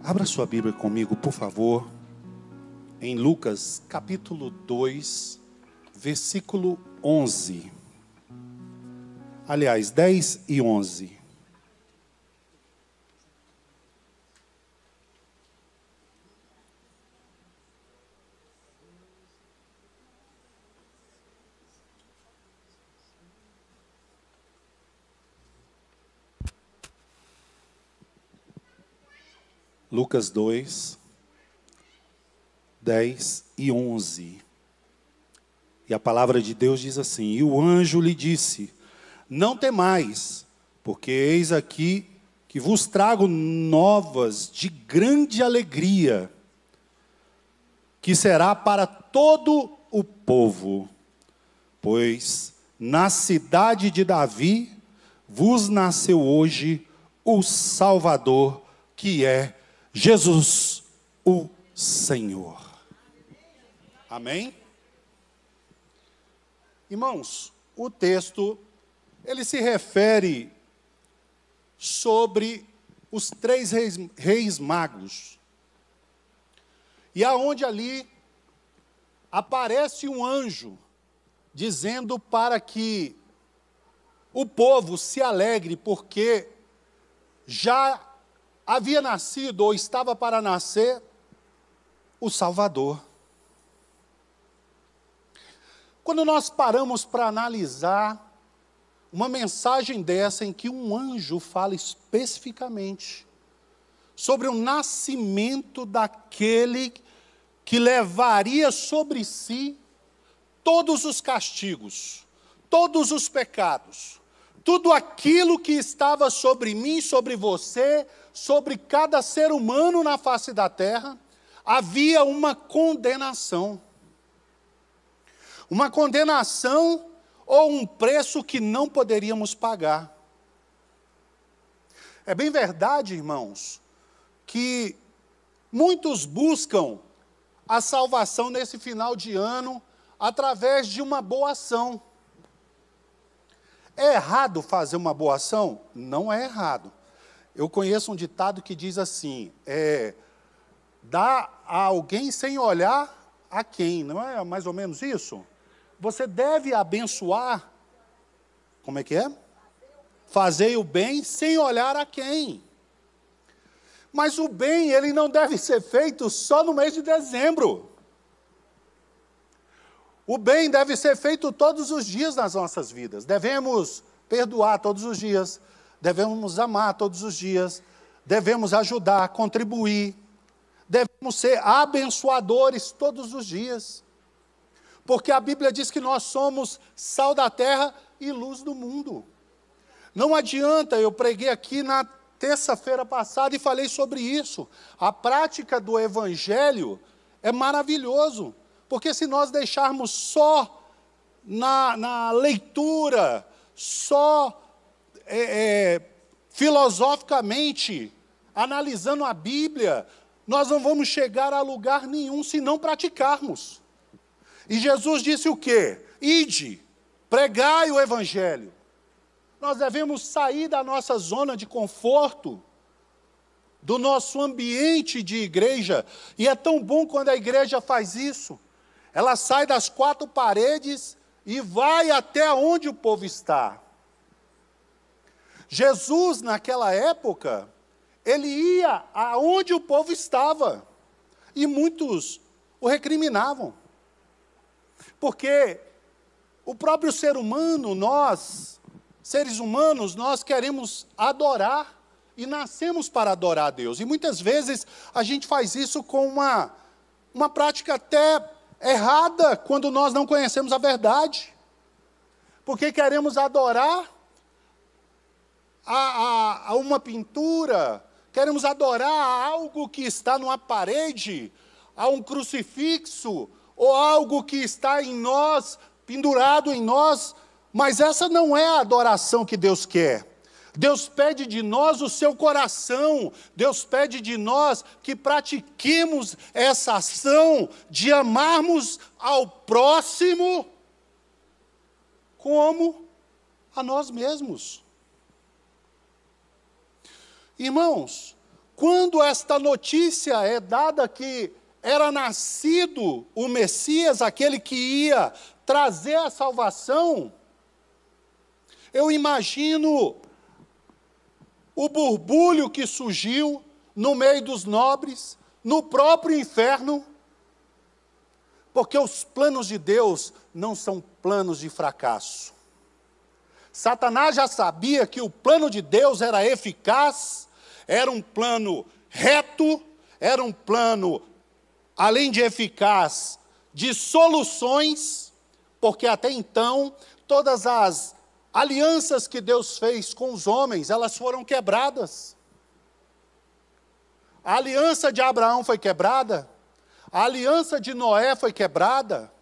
Abra sua Bíblia comigo, por favor, em Lucas capítulo 2, versículo 11. Aliás, 10 e 11. Lucas 2, 10 e 11. E a palavra de Deus diz assim: E o anjo lhe disse: Não temais, porque eis aqui que vos trago novas de grande alegria, que será para todo o povo. Pois na cidade de Davi vos nasceu hoje o Salvador, que é Jesus, o Senhor. Amém? Irmãos, o texto, ele se refere sobre os três reis magos. E aonde ali aparece um anjo, dizendo para que o povo se alegre, porque já havia nascido, ou estava para nascer, o Salvador. Quando nós paramos para analisar uma mensagem dessa, em que um anjo fala especificamente sobre o nascimento daquele que levaria sobre si todos os castigos, todos os pecados, tudo aquilo que estava sobre mim, sobre você, sobre cada ser humano na face da terra, havia uma condenação. Uma condenação ou um preço que não poderíamos pagar. É bem verdade, irmãos, que muitos buscam a salvação nesse final de ano através de uma boa ação. É errado fazer uma boa ação? Não é errado. Eu conheço um ditado que diz assim, dá a alguém sem olhar a quem, não é mais ou menos isso? Você deve abençoar, como é que é? Fazer o bem sem olhar a quem. Mas o bem, ele não deve ser feito só no mês de dezembro. O bem deve ser feito todos os dias nas nossas vidas. Devemos perdoar todos os dias, devemos amar todos os dias, devemos ajudar, contribuir, devemos ser abençoadores todos os dias. Porque a Bíblia diz que nós somos sal da terra e luz do mundo. Não adianta, eu preguei aqui na terça-feira passada e falei sobre isso. A prática do Evangelho é maravilhoso. Porque se nós deixarmos só na leitura, só filosoficamente, analisando a Bíblia, nós não vamos chegar a lugar nenhum se não praticarmos. E Jesus disse o quê? Ide, pregai o Evangelho. Nós devemos sair da nossa zona de conforto, do nosso ambiente de igreja. E é tão bom quando a igreja faz isso. Ela sai das quatro paredes e vai até onde o povo está. Jesus, naquela época, ele ia aonde o povo estava. E muitos o recriminavam. Porque o próprio ser humano, nós, seres humanos, nós queremos adorar e nascemos para adorar a Deus. E muitas vezes a gente faz isso com uma prática até errada, quando nós não conhecemos a verdade. Porque queremos adorar a uma pintura, queremos adorar a algo que está numa parede, a um crucifixo, ou algo que está em nós, pendurado em nós, mas essa não é a adoração que Deus quer. Deus pede de nós o seu coração, Deus pede de nós que pratiquemos essa ação de amarmos ao próximo como a nós mesmos. Irmãos, quando esta notícia é dada que era nascido o Messias, aquele que ia trazer a salvação, eu imagino o burbulho que surgiu no meio dos nobres, no próprio inferno, porque os planos de Deus não são planos de fracasso. Satanás já sabia que o plano de Deus era eficaz, era um plano reto, era um plano, além de eficaz, de soluções, porque até então, todas as alianças que Deus fez com os homens, elas foram quebradas. A aliança de Abraão foi quebrada, a aliança de Noé foi quebrada.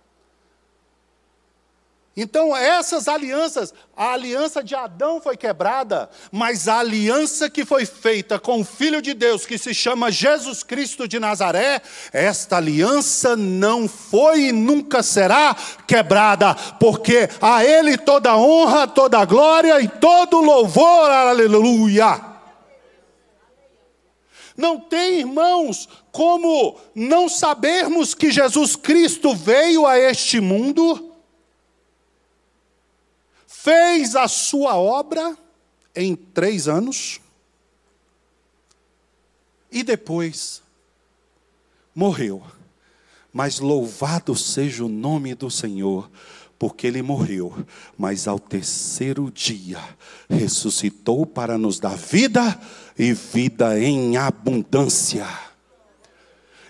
Então essas alianças, a aliança de Adão foi quebrada, mas a aliança que foi feita com o Filho de Deus, que se chama Jesus Cristo de Nazaré, esta aliança não foi e nunca será quebrada, porque a Ele toda honra, toda glória e todo louvor, aleluia. Não tem, irmãos, como não sabermos que Jesus Cristo veio a este mundo, fez a sua obra em 3 anos e depois morreu. Mas louvado seja o nome do Senhor, porque Ele morreu, mas ao 3º dia ressuscitou para nos dar vida e vida em abundância.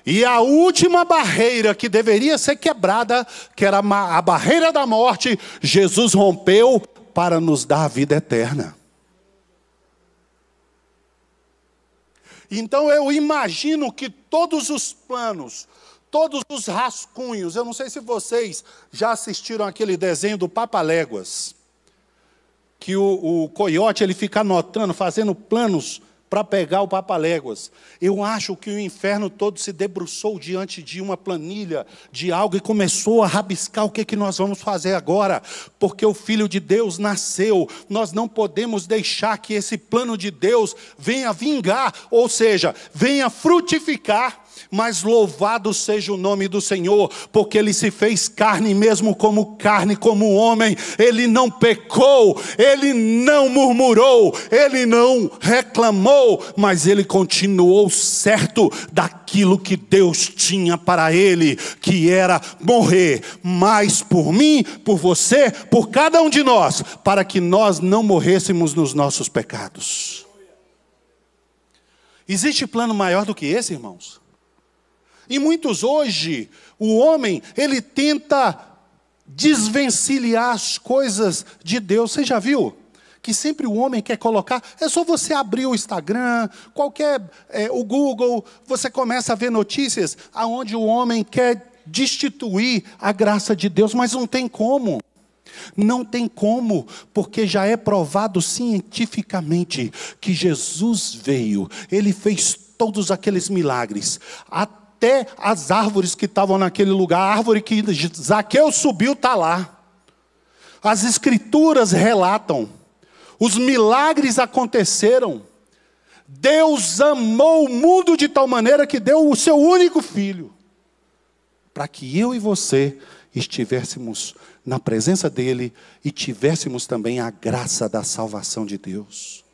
E a última barreira que deveria ser quebrada, que era a barreira da morte, Jesus rompeu para nos dar a vida eterna. Então eu imagino que todos os planos, todos os rascunhos, eu não sei se vocês já assistiram aquele desenho do Papaléguas, que o coiote ele fica anotando, fazendo planos para pegar o Papaléguas. Eu acho que o inferno todo se debruçou diante de uma planilha, de algo, e começou a rabiscar o que nós vamos fazer agora, porque o Filho de Deus nasceu. Nós não podemos deixar que esse plano de Deus venha vingar, ou seja, venha frutificar. Mas louvado seja o nome do Senhor, porque Ele se fez carne, mesmo como carne, como homem. Ele não pecou, Ele não murmurou, Ele não reclamou, mas Ele continuou certo daquilo que Deus tinha para Ele, que era morrer, mas por mim, por você, por cada um de nós, para que nós não morrêssemos nos nossos pecados. Existe plano maior do que esse, irmãos? E muitos hoje, o homem, ele tenta desvencilhar as coisas de Deus. Você já viu? Que sempre o homem quer colocar, é só você abrir o Instagram, o Google, você começa a ver notícias aonde o homem quer destituir a graça de Deus, mas não tem como. Não tem como, porque já é provado cientificamente que Jesus veio, Ele fez todos aqueles milagres, até as árvores que estavam naquele lugar, a árvore que Zaqueu subiu está lá. As escrituras relatam, os milagres aconteceram. Deus amou o mundo de tal maneira que deu o seu único filho, para que eu e você estivéssemos na presença dEle e tivéssemos também a graça da salvação de Deus.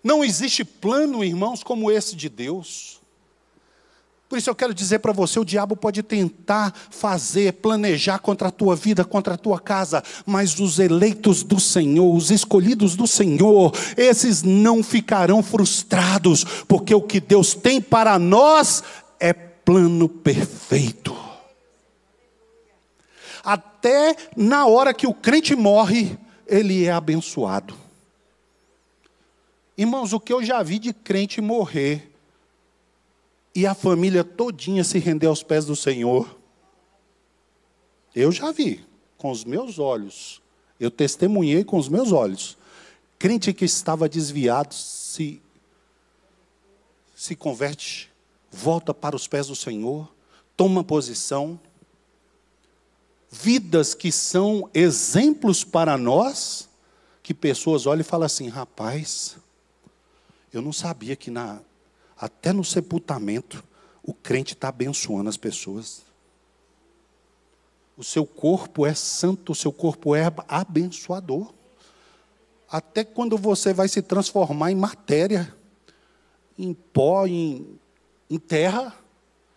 Não existe plano, irmãos, como esse de Deus. Por isso eu quero dizer para você, o diabo pode tentar planejar contra a tua vida, contra a tua casa, mas os eleitos do Senhor, os escolhidos do Senhor, esses não ficarão frustrados, porque o que Deus tem para nós é plano perfeito. Até na hora que o crente morre, ele é abençoado. Irmãos, o que eu já vi de crente morrer, e a família todinha se render aos pés do Senhor, eu já vi, com os meus olhos, eu testemunhei com os meus olhos, crente que estava desviado, se converte, volta para os pés do Senhor, toma posição, vidas que são exemplos para nós, que pessoas olham e falam assim, rapaz, Eu não sabia que até no sepultamento o crente está abençoando as pessoas. O seu corpo é santo, o seu corpo é abençoador. Até quando você vai se transformar em matéria, em pó, em terra,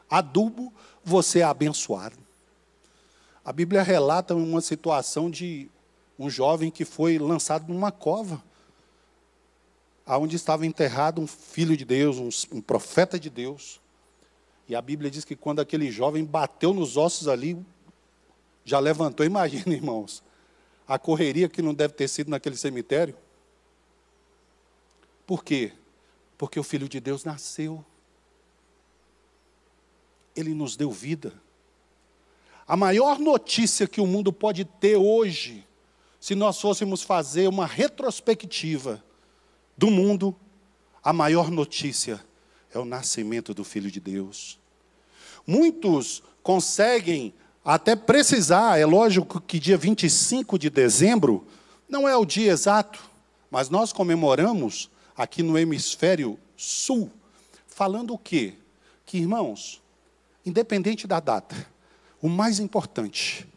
adubo, você é abençoado. A Bíblia relata uma situação de um jovem que foi lançado numa cova, onde estava enterrado um filho de Deus, um profeta de Deus. E a Bíblia diz que quando aquele jovem bateu nos ossos ali, já levantou. Imagina, irmãos, a correria que não deve ter sido naquele cemitério. Por quê? Porque o Filho de Deus nasceu. Ele nos deu vida. A maior notícia que o mundo pode ter hoje, se nós fôssemos fazer uma retrospectiva do mundo, a maior notícia é o nascimento do Filho de Deus. Muitos conseguem até precisar, é lógico que dia 25 de dezembro não é o dia exato, mas nós comemoramos aqui no hemisfério sul, falando o quê? Que, irmãos, independente da data, o mais importante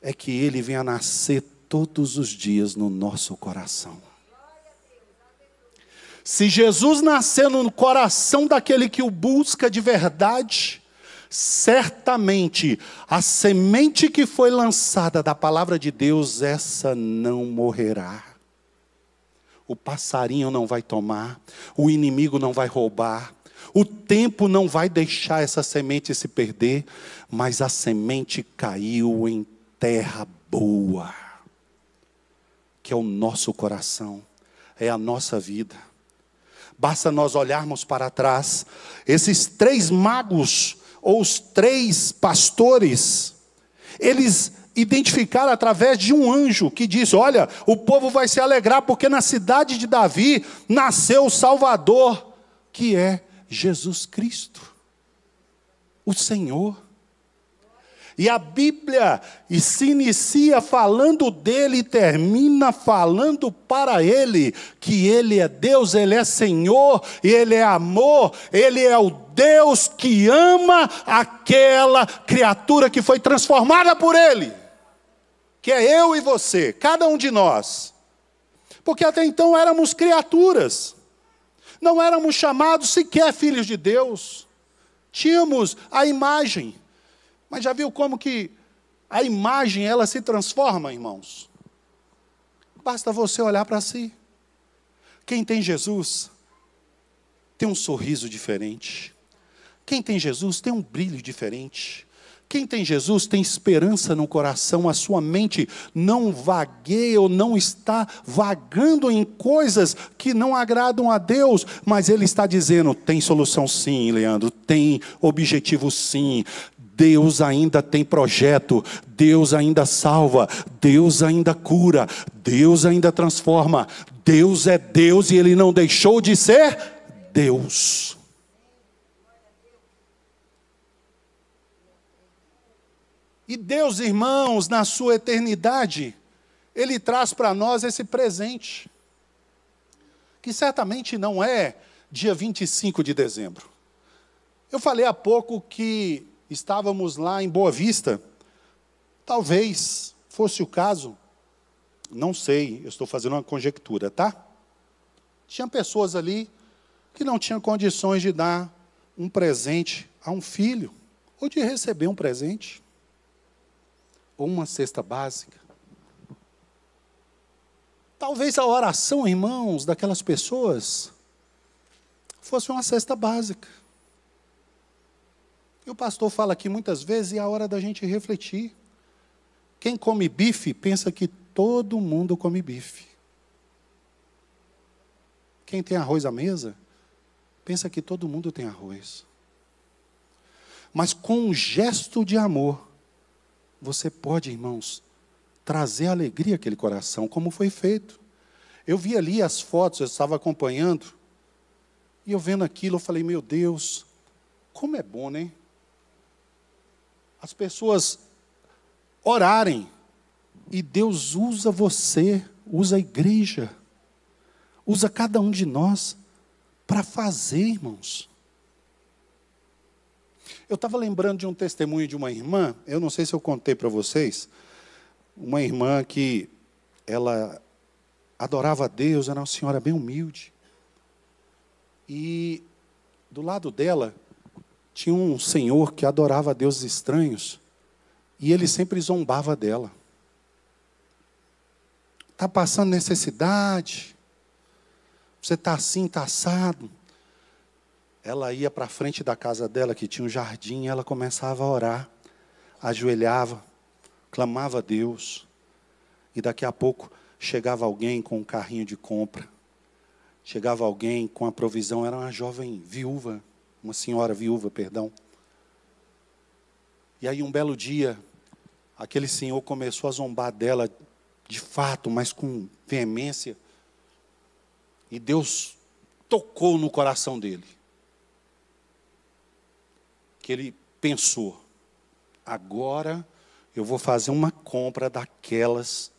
é que ele venha nascer todos os dias no nosso coração. Se Jesus nascer no coração daquele que o busca de verdade, certamente a semente que foi lançada da palavra de Deus, essa não morrerá. O passarinho não vai tomar, o inimigo não vai roubar, o tempo não vai deixar essa semente se perder, mas a semente caiu em terra boa, que é o nosso coração, é a nossa vida. Basta nós olharmos para trás, esses 3 magos, ou os 3 pastores, eles identificaram através de um anjo que diz: olha, o povo vai se alegrar porque na cidade de Davi nasceu o Salvador, que é Jesus Cristo, o Senhor. E a Bíblia se inicia falando dele e termina falando para ele, que ele é Deus, ele é Senhor, ele é amor, ele é o Deus que ama aquela criatura que foi transformada por ele, que é eu e você, cada um de nós. Porque até então éramos criaturas, não éramos chamados sequer filhos de Deus, tínhamos a imagem. Mas já viu como que a imagem, ela se transforma, irmãos? Basta você olhar para si. Quem tem Jesus tem um sorriso diferente. Quem tem Jesus tem um brilho diferente. Quem tem Jesus tem esperança no coração. A sua mente não vagueia ou não está vagando em coisas que não agradam a Deus. Mas Ele está dizendo, tem solução sim, Leandro. Tem objetivo sim. Deus ainda tem projeto, Deus ainda salva, Deus ainda cura, Deus ainda transforma. Deus é Deus e Ele não deixou de ser Deus. E Deus, irmãos, na sua eternidade, Ele traz para nós esse presente, que certamente não é dia 25 de dezembro. Eu falei há pouco que estávamos lá em Boa Vista, talvez fosse o caso, não sei, eu estou fazendo uma conjectura, tá? Tinha pessoas ali que não tinham condições de dar um presente a um filho, ou de receber um presente, ou uma cesta básica. Talvez a oração, irmãos, daquelas pessoas, fosse uma cesta básica. E o pastor fala aqui muitas vezes, e é a hora da gente refletir. Quem come bife, pensa que todo mundo come bife. Quem tem arroz à mesa, pensa que todo mundo tem arroz. Mas com um gesto de amor, você pode, irmãos, trazer alegria àquele coração, como foi feito. Eu vi ali as fotos, eu estava acompanhando, e eu vendo aquilo, eu falei, meu Deus, como é bom, né? As pessoas orarem, e Deus usa você, usa a igreja, usa cada um de nós, para fazer, irmãos. Eu estava lembrando de um testemunho de uma irmã, eu não sei se eu contei para vocês, uma irmã que ela adorava a Deus, era uma senhora bem humilde. E do lado dela tinha um senhor que adorava a deuses estranhos, e ele sempre zombava dela. Está passando necessidade, você está assim, está assado. Ela ia para a frente da casa dela, que tinha um jardim, e ela começava a orar, ajoelhava, clamava a Deus. E daqui a pouco chegava alguém com um carrinho de compra, chegava alguém com a provisão, era uma jovem viúva, uma senhora viúva, perdão. E aí um belo dia, aquele senhor começou a zombar dela, de fato, mas com veemência. E Deus tocou no coração dele. Que ele pensou, agora eu vou fazer uma compra daquelas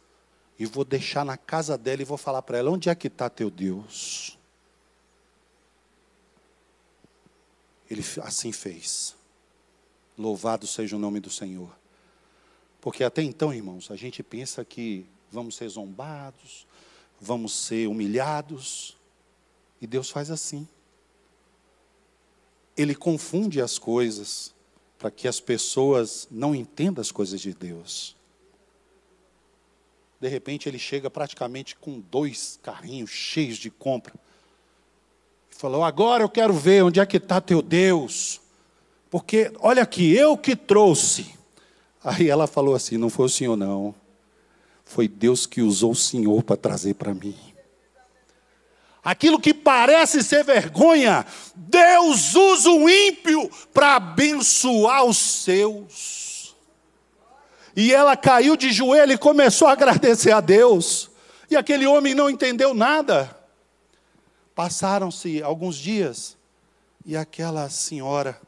e vou deixar na casa dela e vou falar para ela, onde é que está teu Deus? Ele assim fez. Louvado seja o nome do Senhor. Porque até então, irmãos, a gente pensa que vamos ser zombados, vamos ser humilhados, e Deus faz assim. Ele confunde as coisas para que as pessoas não entendam as coisas de Deus. De repente ele chega praticamente com 2 carrinhos cheios de compra. E falou, agora eu quero ver onde é que está teu Deus. Porque, olha aqui, eu que trouxe. Aí ela falou assim, não foi o senhor não. Foi Deus que usou o senhor para trazer para mim. Aquilo que parece ser vergonha, Deus usa o ímpio para abençoar os seus. E ela caiu de joelho e começou a agradecer a Deus. E aquele homem não entendeu nada. Passaram-se alguns dias e aquela senhora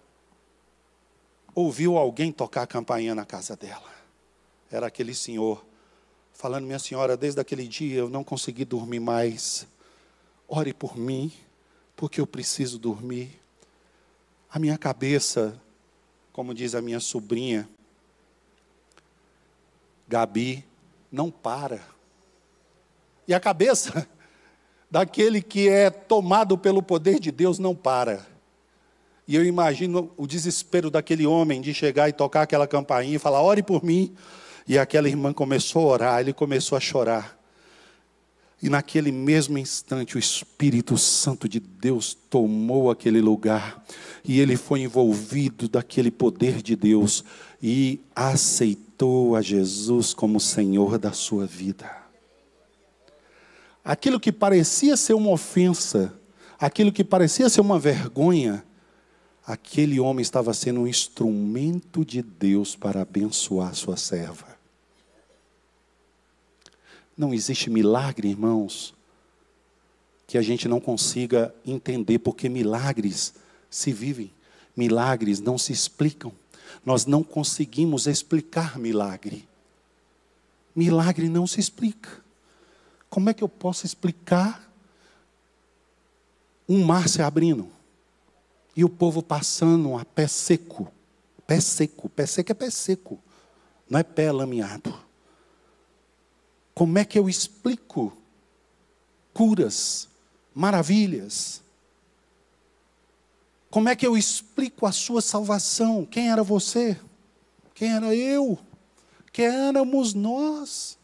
ouviu alguém tocar a campainha na casa dela. Era aquele senhor falando, minha senhora, desde aquele dia eu não consegui dormir mais. Ore por mim, porque eu preciso dormir. A minha cabeça, como diz a minha sobrinha, Gabi, não para. E a cabeça daquele que é tomado pelo poder de Deus não para. E eu imagino o desespero daquele homem de chegar e tocar aquela campainha e falar, ore por mim. E aquela irmã começou a orar, ele começou a chorar. E naquele mesmo instante o Espírito Santo de Deus tomou aquele lugar. E ele foi envolvido daquele poder de Deus. E aceitou a Jesus como Senhor da sua vida. Aquilo que parecia ser uma ofensa, aquilo que parecia ser uma vergonha, aquele homem estava sendo um instrumento de Deus para abençoar a sua serva. Não existe milagre, irmãos, que a gente não consiga entender, porque milagres se vivem, milagres não se explicam. Nós não conseguimos explicar milagre. Milagre não se explica. Como é que eu posso explicar um mar se abrindo e o povo passando a pé seco? Pé seco é pé seco, não é pé lameado. Como é que eu explico curas, maravilhas? Como é que eu explico a sua salvação? Quem era você? Quem era eu? Quem éramos nós?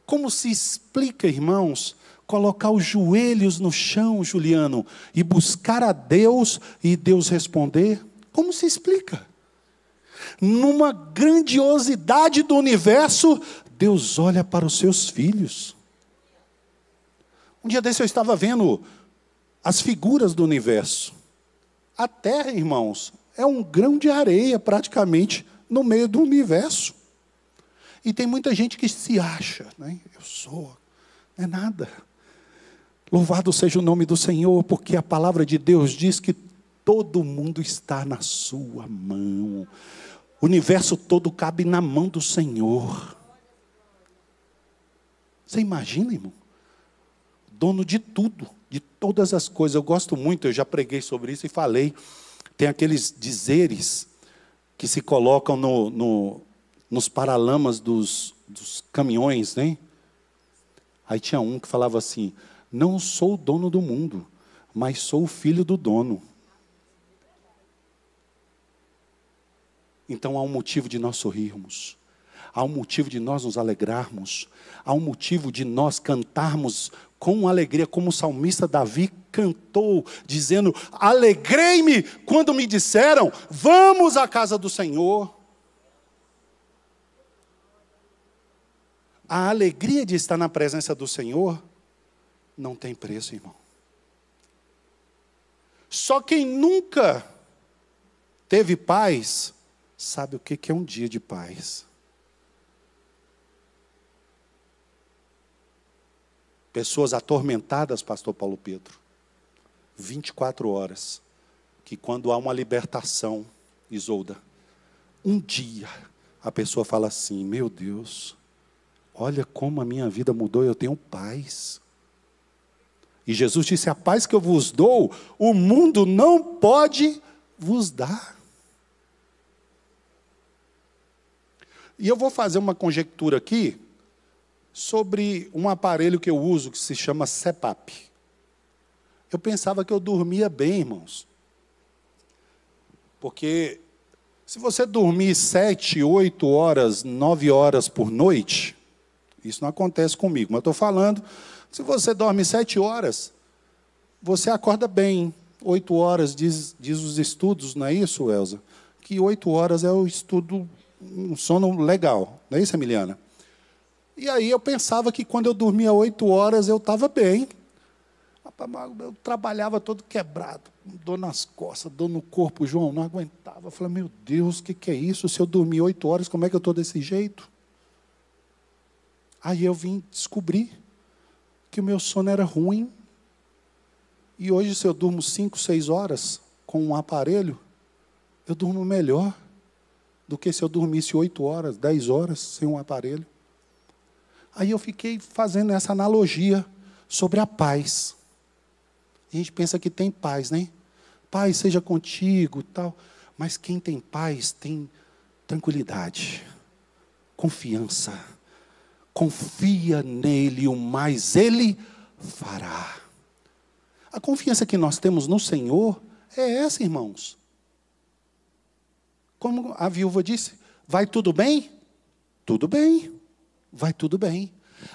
Como se explica, irmãos, colocar os joelhos no chão, Juliano, e buscar a Deus e Deus responder? Como se explica? Numa grandiosidade do universo, Deus olha para os seus filhos. Um dia desse eu estava vendo as figuras do universo. A Terra, irmãos, é um grão de areia praticamente no meio do universo. E tem muita gente que se acha, né? Eu sou, não é nada. Louvado seja o nome do Senhor, porque a palavra de Deus diz que todo mundo está na sua mão. O universo todo cabe na mão do Senhor. Você imagina, irmão? dono de tudo, de todas as coisas. Eu gosto muito, eu já preguei sobre isso e falei. Tem aqueles dizeres que se colocam nos paralamas dos caminhões, né? Aí tinha um que falava assim: não sou o dono do mundo, mas sou o filho do dono. Então há um motivo de nós sorrirmos, há um motivo de nós nos alegrarmos, há um motivo de nós cantarmos com alegria, como o salmista Davi cantou, dizendo: alegrei-me quando me disseram, vamos à casa do Senhor. A alegria de estar na presença do Senhor não tem preço, irmão. Só quem nunca teve paz sabe o que é um dia de paz. Pessoas atormentadas, pastor Paulo Pedro, 24 horas, que quando há uma libertação, Isolda, um dia a pessoa fala assim: meu Deus, olha como a minha vida mudou, eu tenho paz. E Jesus disse: a paz que eu vos dou, o mundo não pode vos dar. E eu vou fazer uma conjectura aqui sobre um aparelho que eu uso, que se chama CPAP. Eu pensava que eu dormia bem, irmãos. Porque se você dormir 7, 8 horas, 9 horas por noite, isso não acontece comigo, mas eu estou falando, se você dorme 7 horas, você acorda bem. 8 horas, diz os estudos, não é isso, Elza? Que 8 horas é o estudo, um sono legal. Não é isso, Emiliana? E aí eu pensava que quando eu dormia 8 horas, eu estava bem. Eu trabalhava todo quebrado, dor nas costas, dor no corpo, João, não aguentava. Eu falei: meu Deus, o que é isso? Se eu dormir 8 horas, como é que eu estou desse jeito? Aí eu vim descobrir que o meu sono era ruim. E hoje, se eu durmo 5, 6 horas com um aparelho, eu durmo melhor do que se eu dormisse 8 horas, 10 horas sem um aparelho. Aí eu fiquei fazendo essa analogia sobre a paz. A gente pensa que tem paz, né? Paz seja contigo, tal. Mas quem tem paz tem tranquilidade, confiança. Confia nele, o mais ele fará. A confiança que nós temos no Senhor é essa, irmãos. Como a viúva disse: vai tudo bem? Tudo bem. Vai tudo bem.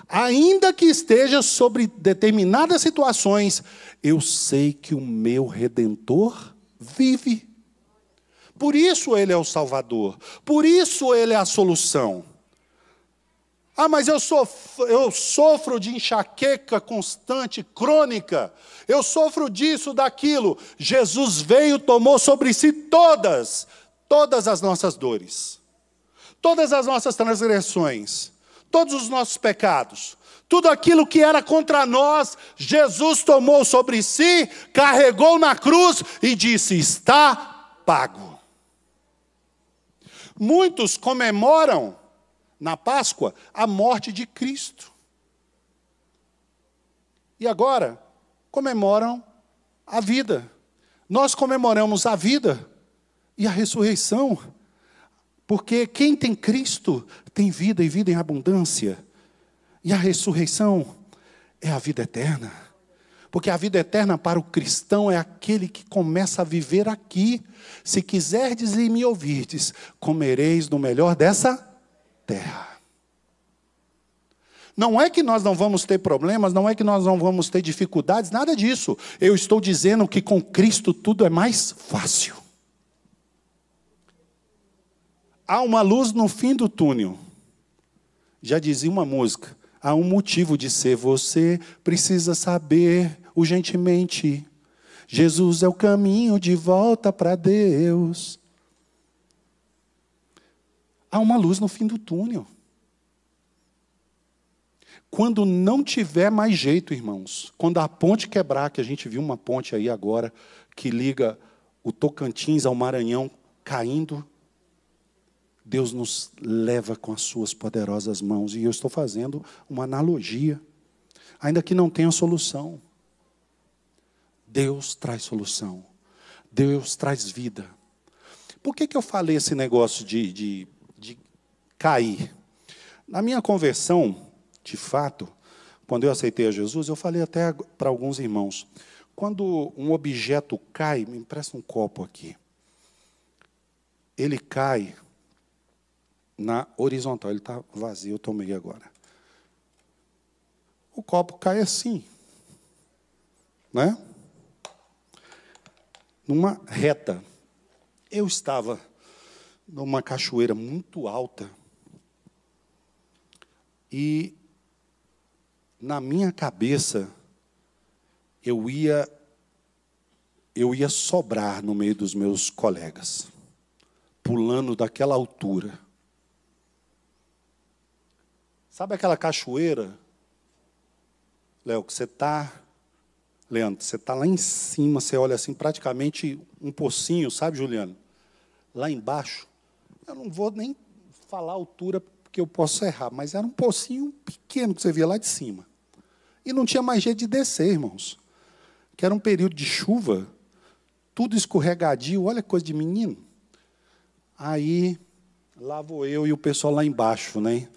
Ainda que esteja sobre determinadas situações, eu sei que o meu Redentor vive. Por isso Ele é o Salvador. Por isso Ele é a solução. Ah, mas eu sofro de enxaqueca constante, crônica. Eu sofro disso, daquilo. Jesus veio, tomou sobre si todas as nossas dores. Todas as nossas transgressões. Todos os nossos pecados. Tudo aquilo que era contra nós, Jesus tomou sobre si, carregou na cruz e disse: está pago. Muitos comemoram na Páscoa a morte de Cristo. E agora comemoram a vida. Nós comemoramos a vida e a ressurreição, porque quem tem Cristo tem vida e vida em abundância. E a ressurreição é a vida eterna. Porque a vida eterna para o cristão é aquele que começa a viver aqui. Se quiserdes e me ouvirdes, comereis do melhor dessa terra. Não é que nós não vamos ter problemas, não é que nós não vamos ter dificuldades, nada disso. Eu estou dizendo que com Cristo tudo é mais fácil. Há uma luz no fim do túnel. Já dizia uma música: há um motivo de ser, você precisa saber urgentemente. Jesus é o caminho de volta para Deus. Há uma luz no fim do túnel. Quando não tiver mais jeito, irmãos, quando a ponte quebrar, que a gente viu uma ponte aí agora, que liga o Tocantins ao Maranhão caindo, Deus nos leva com as suas poderosas mãos. E eu estou fazendo uma analogia. ainda que não tenha solução. Deus traz solução. Deus traz vida. Por que eu falei esse negócio de cair? Na minha conversão, de fato, quando eu aceitei a Jesus, eu falei até para alguns irmãos, quando um objeto cai, me empresta um copo aqui, ele cai na horizontal, ele está vazio, eu tomei agora. O copo cai assim, né? Numa reta. Eu estava numa cachoeira muito alta e na minha cabeça eu ia sobrar no meio dos meus colegas, pulando daquela altura. Sabe aquela cachoeira, Léo, que você está... Leandro, você está lá em cima, você olha assim, praticamente um pocinho, sabe, Juliano? Lá embaixo, eu não vou nem falar a altura, porque eu posso errar, mas era um pocinho pequeno que você via lá de cima. E não tinha mais jeito de descer, irmãos. Que era um período de chuva, tudo escorregadio, olha que coisa de menino. Aí, lá vou eu e o pessoal lá embaixo, né?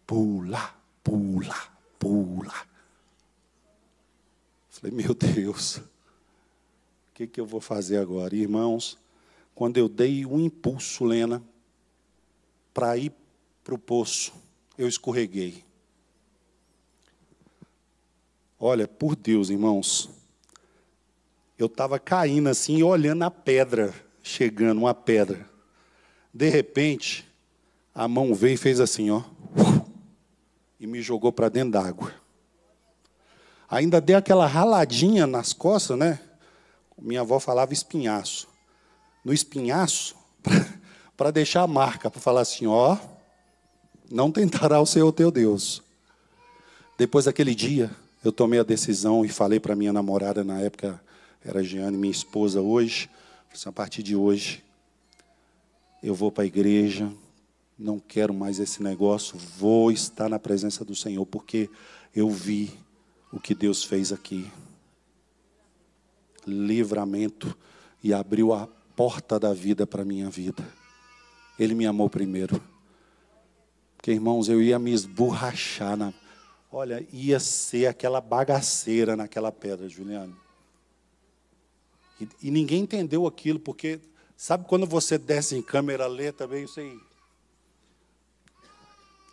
Pula, pula, pula. Falei, meu Deus, o que eu vou fazer agora? Irmãos, quando eu dei um impulso, Lena, para ir para o poço, eu escorreguei. Olha, por Deus, irmãos, eu estava caindo assim, olhando a pedra, chegando, uma pedra. De repente, a mão veio e fez assim, ó, e me jogou para dentro d'água. Ainda dei aquela raladinha nas costas, né? Minha avó falava espinhaço. No espinhaço, para deixar a marca, para falar assim, ó, não tentará o Senhor teu Deus. Depois daquele dia, eu tomei a decisão e falei para minha namorada, na época, era Jeane, minha esposa hoje, a partir de hoje, eu vou para a igreja, não quero mais esse negócio, vou estar na presença do Senhor, porque eu vi o que Deus fez aqui. Livramento, e abriu a porta da vida para a minha vida. Ele me amou primeiro. Porque, irmãos, eu ia me esborrachar. Olha, ia ser aquela bagaceira naquela pedra, Juliano. E ninguém entendeu aquilo, porque, sabe quando você desce em câmera lenta, meio assim?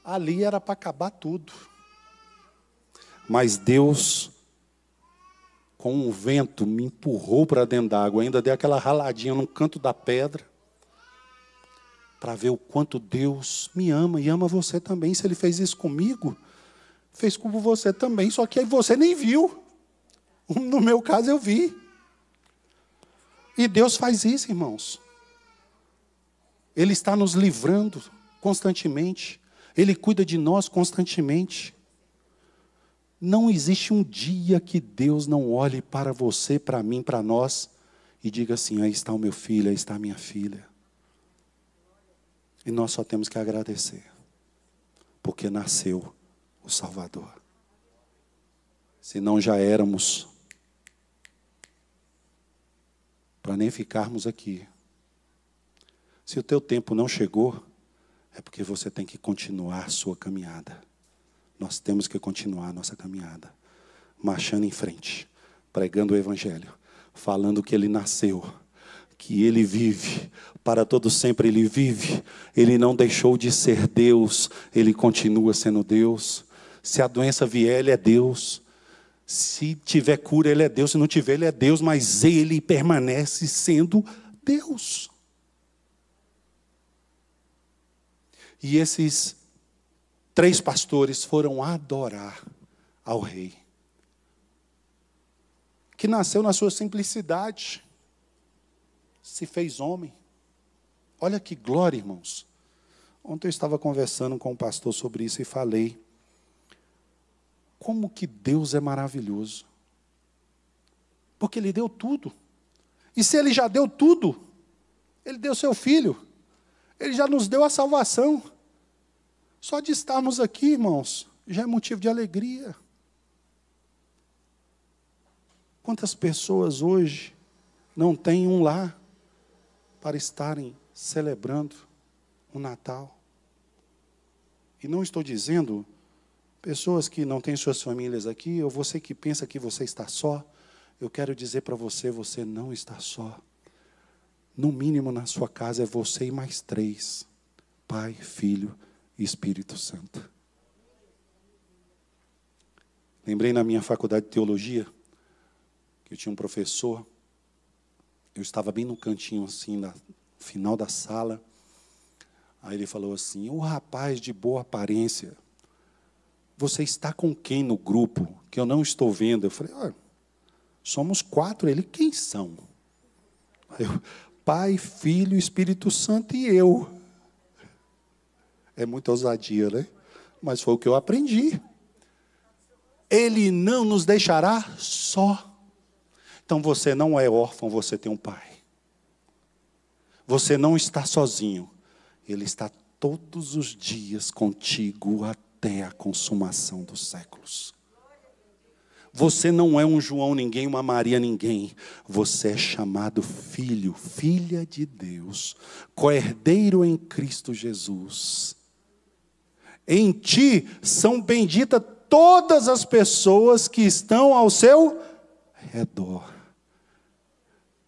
Ali era para acabar tudo. Mas Deus, com um vento, me empurrou para dentro d'água. Ainda dei aquela raladinha no canto da pedra, para ver o quanto Deus me ama e ama você também. Se Ele fez isso comigo, fez com você também, só que aí você nem viu. No meu caso, eu vi. E Deus faz isso, irmãos. Ele está nos livrando constantemente. Ele cuida de nós constantemente. Não existe um dia que Deus não olhe para você, para mim, para nós, e diga assim, aí está o meu filho, aí está a minha filha. E nós só temos que agradecer, porque nasceu o Salvador. Senão já éramos, para nem ficarmos aqui. Se o teu tempo não chegou, é porque você tem que continuar a sua caminhada. Nós temos que continuar a nossa caminhada, marchando em frente, pregando o Evangelho, falando que Ele nasceu, que Ele vive, para todo sempre Ele vive, Ele não deixou de ser Deus, Ele continua sendo Deus. Se a doença vier, Ele é Deus. Se tiver cura, Ele é Deus. Se não tiver, Ele é Deus, mas Ele permanece sendo Deus. E esses 3 pastores foram adorar ao rei, que nasceu na sua simplicidade, se fez homem. Olha que glória, irmãos. Ontem eu estava conversando com um pastor sobre isso e falei, como que Deus é maravilhoso. Porque Ele deu tudo. E se Ele já deu tudo, Ele deu seu Filho. Ele já nos deu a salvação. Só de estarmos aqui, irmãos, já é motivo de alegria. Quantas pessoas hoje não têm um lar para estarem celebrando o Natal? E não estou dizendo pessoas que não têm suas famílias aqui, ou você que pensa que você está só. Eu quero dizer para você, você não está só. No mínimo na sua casa é você e mais 3. Pai, Filho e Espírito Santo. Lembrei na minha faculdade de teologia, que eu tinha um professor, eu estava bem no cantinho assim, no final da sala. Aí ele falou assim: "O rapaz de boa aparência, você está com quem no grupo que eu não estou vendo?" Eu falei: "Somos 4. Ele: "Quem são?" Eu: "Pai, Filho, Espírito Santo e eu." É muita ousadia, né? Mas foi o que eu aprendi. Ele não nos deixará só. Então você não é órfão, você tem um pai. Você não está sozinho. Ele está todos os dias contigo até a consumação dos séculos. Você não é um João ninguém, uma Maria ninguém. Você é chamado filho, filha de Deus, co-herdeiro em Cristo Jesus. Em ti são benditas todas as pessoas que estão ao seu redor.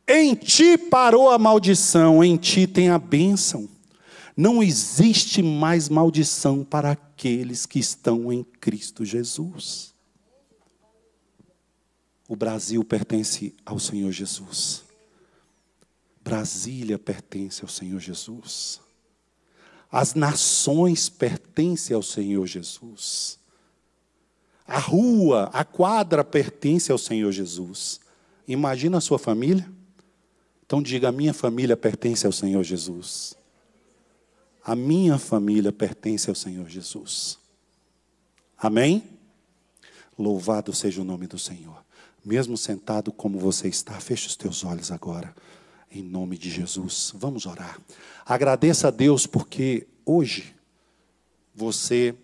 Em ti parou a maldição, em ti tem a bênção. Não existe mais maldição para aqueles que estão em Cristo Jesus. O Brasil pertence ao Senhor Jesus. Brasília pertence ao Senhor Jesus. As nações pertencem ao Senhor Jesus. A rua, a quadra pertence ao Senhor Jesus. Imagina a sua família. Então diga: a minha família pertence ao Senhor Jesus. A minha família pertence ao Senhor Jesus. Amém? Louvado seja o nome do Senhor. Mesmo sentado como você está, feche os teus olhos agora. Em nome de Jesus. Vamos orar. Agradeça a Deus porque hoje você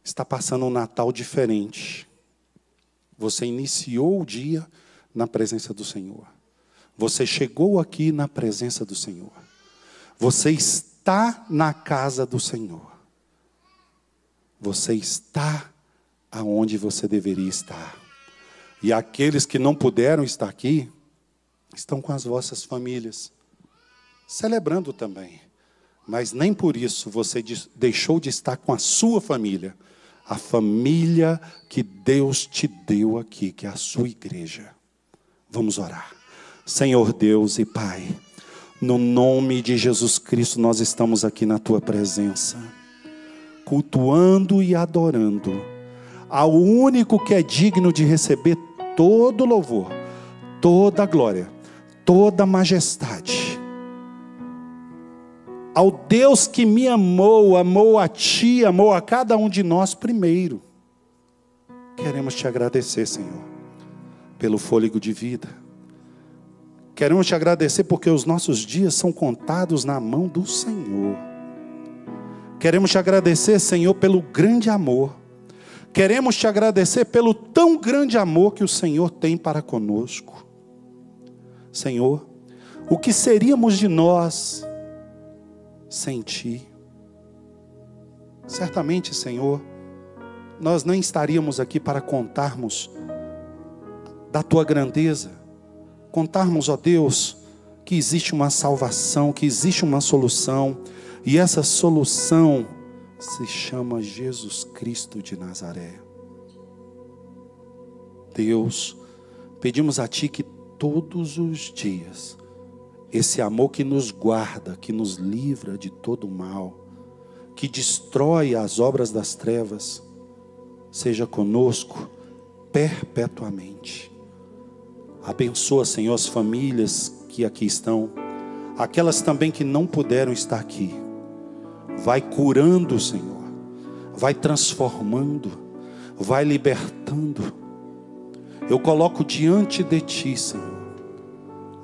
está passando um Natal diferente. Você iniciou o dia na presença do Senhor. Você chegou aqui na presença do Senhor. Você está na casa do Senhor. Você está aonde você deveria estar. E aqueles que não puderam estar aqui, estão com as vossas famílias, celebrando também. Mas nem por isso você deixou de estar com a sua família. A família que Deus te deu aqui, que é a sua igreja. Vamos orar. Senhor Deus e Pai, no nome de Jesus Cristo, nós estamos aqui na Tua presença, cultuando e adorando ao único que é digno de receber todo louvor, toda glória, toda majestade. Ao Deus que me amou, amou a Ti, amou a cada um de nós primeiro. Queremos Te agradecer, Senhor, pelo fôlego de vida. Queremos Te agradecer porque os nossos dias são contados na mão do Senhor. Queremos Te agradecer, Senhor, pelo grande amor. Queremos Te agradecer pelo tão grande amor que o Senhor tem para conosco. Senhor, o que seríamos de nós sem Ti? Certamente, Senhor, nós nem estaríamos aqui para contarmos da Tua grandeza. Contarmos, ó Deus, que existe uma salvação, que existe uma solução. E essa solução se chama Jesus Cristo de Nazaré. Deus, pedimos a Ti que todos os dias, esse amor que nos guarda, que nos livra de todo mal, que destrói as obras das trevas, seja conosco perpetuamente. Abençoa, Senhor, as famílias que aqui estão, aquelas também que não puderam estar aqui. Vai curando, Senhor, vai transformando, vai libertando. Eu coloco diante de Ti, Senhor,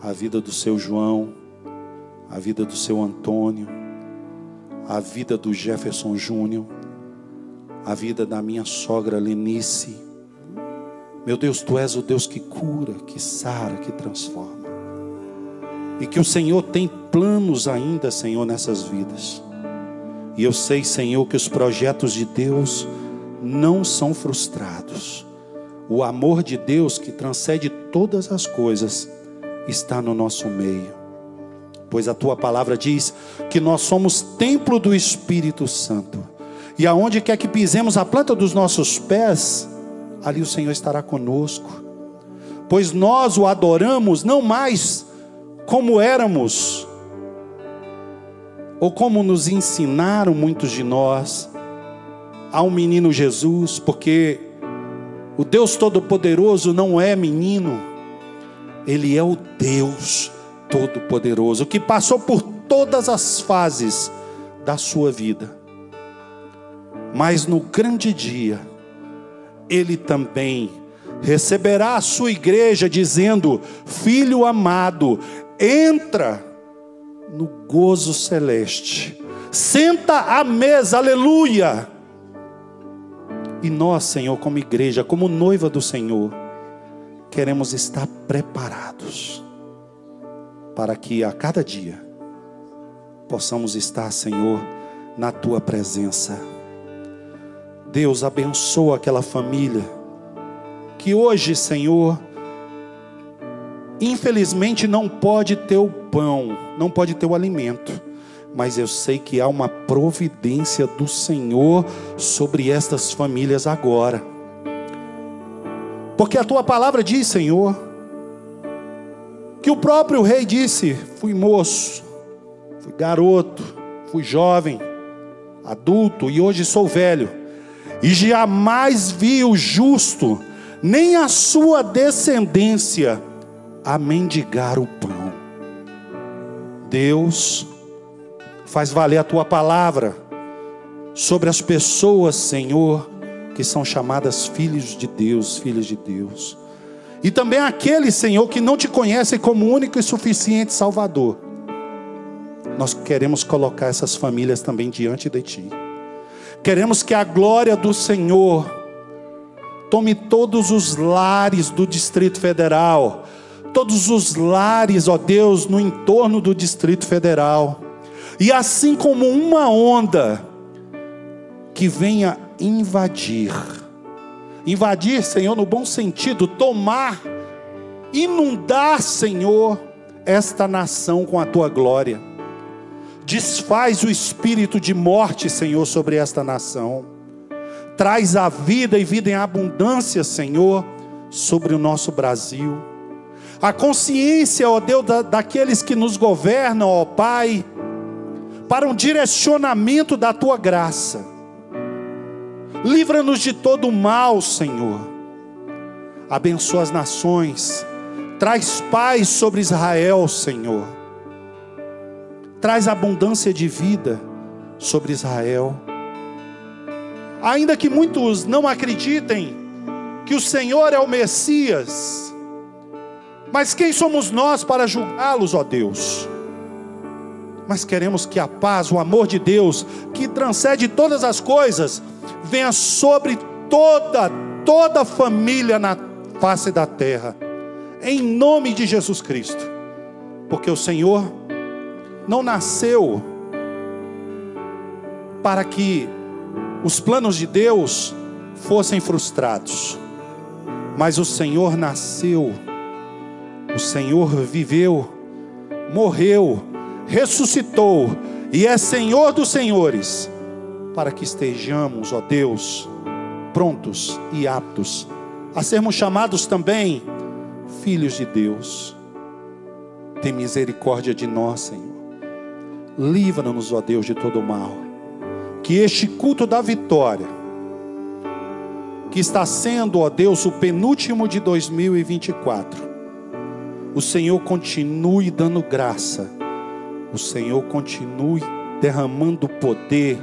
a vida do seu João, a vida do seu Antônio, a vida do Jefferson Júnior, a vida da minha sogra Lenice, Meu Deus, Tu és o Deus que cura, que sara, que transforma. E que o Senhor tem planos ainda, Senhor, nessas vidas. E eu sei, Senhor, que os projetos de Deus não são frustrados. O amor de Deus, que transcende todas as coisas, está no nosso meio. Pois a Tua palavra diz que nós somos templo do Espírito Santo. E aonde quer que pisemos a planta dos nossos pés, ali o Senhor estará conosco. Pois nós o adoramos não mais como éramos, ou como nos ensinaram muitos de nós, a um menino Jesus, porque o Deus Todo-Poderoso não é menino, Ele é o Deus Todo-Poderoso, que passou por todas as fases da sua vida. Mas no grande dia, Ele também receberá a sua igreja, dizendo: Filho amado, entra no gozo celeste, senta à mesa, aleluia. E nós, Senhor, como igreja, como noiva do Senhor, queremos estar preparados, para que a cada dia possamos estar, Senhor, na Tua presença. Deus, abençoa aquela família que hoje, Senhor, infelizmente não pode ter o pão, não pode ter o alimento, mas eu sei que há uma providência do Senhor sobre estas famílias agora, porque a Tua palavra diz, Senhor, que o próprio rei disse: fui moço, fui garoto, fui jovem, adulto e hoje sou velho, e jamais vi o justo, nem a sua descendência, a mendigar o pão. Deus, faz valer a Tua palavra sobre as pessoas, Senhor, que são chamadas filhos de Deus, filhas de Deus. E também aqueles, Senhor, que não Te conhecem como único e suficiente Salvador. Nós queremos colocar essas famílias também diante de Ti. Queremos que a glória do Senhor tome todos os lares do Distrito Federal, todos os lares, ó Deus, no entorno do Distrito Federal. E assim como uma onda que venha invadir, Senhor, no bom sentido, tomar, inundar, Senhor, esta nação com a Tua glória. Desfaz o espírito de morte, Senhor, sobre esta nação. Traz a vida e vida em abundância, Senhor, sobre o nosso Brasil. A consciência, ó Deus, daqueles que nos governam, ó Pai, para um direcionamento da Tua graça. Livra-nos de todo o mal, Senhor. Abençoa as nações. Traz paz sobre Israel, Senhor. Traz abundância de vida sobre Israel. Ainda que muitos não acreditem que o Senhor é o Messias, mas quem somos nós para julgá-los, ó Deus? Mas queremos que a paz, o amor de Deus, que transcende todas as coisas, venha sobre toda família na face da terra, em nome de Jesus Cristo. Porque o Senhor não nasceu para que os planos de Deus fossem frustrados, mas o Senhor nasceu, o Senhor viveu, morreu, ressuscitou e é Senhor dos senhores, para que estejamos, ó Deus, prontos e aptos a sermos chamados também filhos de Deus. Tem misericórdia de nós, Senhor. Livra-nos, ó Deus, de todo o mal. Que este culto da vitória, que está sendo, ó Deus, o penúltimo de 2024, o Senhor continue dando graça, o Senhor continue derramando poder,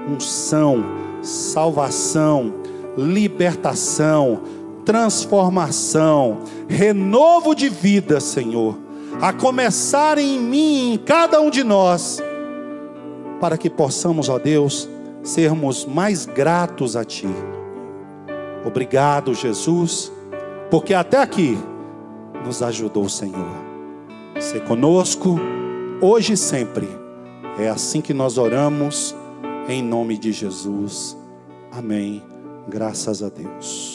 unção, salvação, libertação, transformação, renovo de vida, Senhor, a começar em mim, em cada um de nós, para que possamos, ó Deus, sermos mais gratos a Ti. Obrigado, Jesus, porque até aqui nos ajudou o Senhor. Ser conosco, hoje e sempre. É assim que nós oramos, em nome de Jesus. Amém. Graças a Deus.